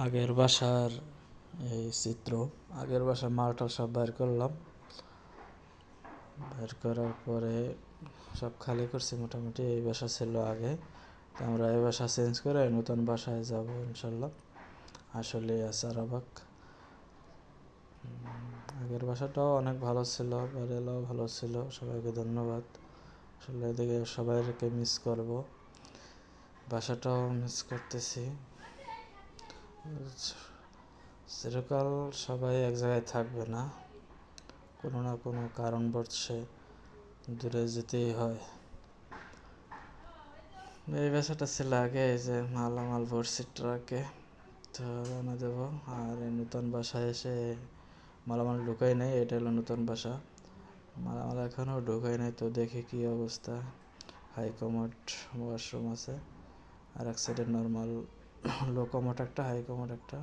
আগের বাসার এই চিত্র। আগের বাসার মালটাল সব বের করলাম। বের করার পরে সব খালি করছি মোটামুটি। এই বাসা ছিল আগে, তো আমরা এই বাসা চেঞ্জ করে নতুন বাসায় যাব ইনশাল্লাহ। আসলে সারাবাক আগের বাসাটাও অনেক ভালো ছিল, বাড়িওয়ালাও ভালো ছিল। সবাইকে ধন্যবাদ। আসলে এদিকে সবাইকে মিস করব, বাসাটাও মিস করতেছি। চিরকাল সবাই এক জায়গায় থাকবে না, কোনো না কোনো কারণবশে দূরে যেতেই হয়। এই বাসাটা ছিল আগে, এই যে মালামাল ভরছি ট্রাকে, তো রওনা দেবো। আর এই নতুন বাসায় এসে মালামাল ঢুকাই নাই, এটা হলো নতুন বাসা। মালামাল এখনও ঢুকাই নাই, তো দেখি কি অবস্থা। হাইকমোড ওয়াশরুম আছে, আর এক সাইডে নর্মাল লো কমোড একটা, হাই কমোড একটা।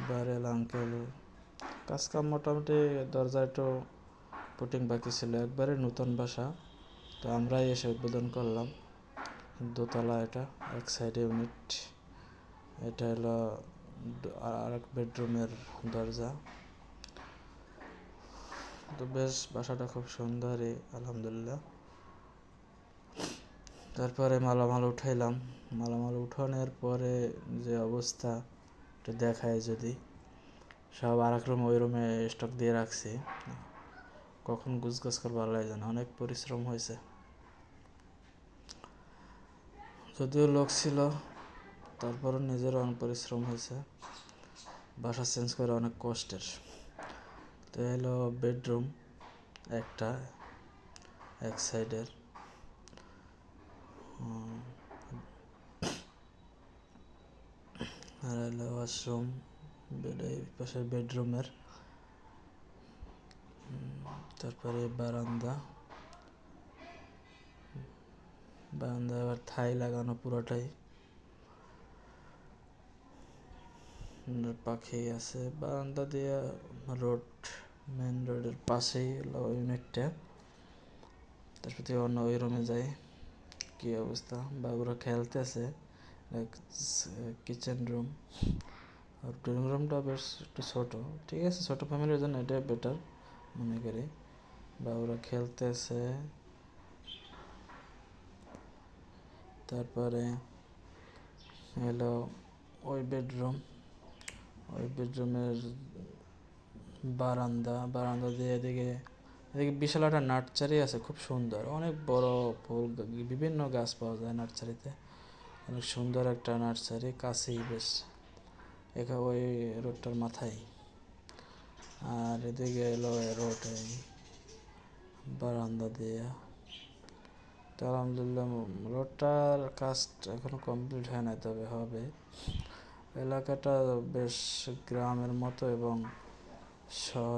বারেল আঙ্কেল কাজকাম মোটামুটি, দরজা একটু পুটিং বাকি ছিল। একবারে নতুন বাসা, তো আমরাই এসে উদ্বোধন করলাম। দোতলা, এটা এক সাইডে ইউনিট। এটা হলো আর এক বেডরুমের দরজা। তো বেশ বাসাটা খুব সুন্দরই আলহামদুলিল্লাহ। তারপরে মালামাল উঠাইলাম। মালামাল উঠানোর পরে যে অবস্থা একটু দেখায়, যদি সব আর এক রুম, ওই রুমে স্টক দিয়ে রাখছি। কখন গুছগাছ করবো আল্লাহ জানে, অনেক পরিশ্রম হয়েছে। যদিও লোক ছিল, তারপরও নিজেরও অনেক পরিশ্রম হয়েছে। বাসা চেঞ্জ করে অনেক কষ্টের। তো এলো বেডরুম একটা, এক সাইডের। আর এলো ওয়াশরুম, এই পাশের বেডরুমের। তারপরে বারান্দা আবার থাই লাগানো পুরোটাই। পাখি আছে বারান্দা দিয়ে, রোড, মেন রোডের পাশেই ইউনিটটা। তারপর থেকে অন্য ওই রুমে যাই। কি অবস্থা, বাবুরা খেলতেছে। কিচেন রুম আর ড্রয়িং রুমটা বেশ একটু ছোট, ঠিক আছে, ছোট ফ্যামিলির জন্য এটাই বেটার মনে করি। বাবুরা খেলতেছে। তারপরে এলো ওই বেডরুমের বারান্দা দিয়ে এদিকে বিশাল একটা নার্সারি আছে, খুব সুন্দর, অনেক বড় ফুল, বিভিন্ন গাছ পাওয়া যায় নার্সারিতে। অনেক সুন্দর একটা নার্সারি, কাছেই বেশ, এখানে ওই রোডটার মাথায়। আর এদিকে এলো রোড, এই বারান্দা দিয়ে। তো আলহামদুলিল্লাহ রোডটার কাজ এখনো কমপ্লিট হয় না, তবে হবে। এলাকাটা বেশ গ্রামের মতো এবং শহর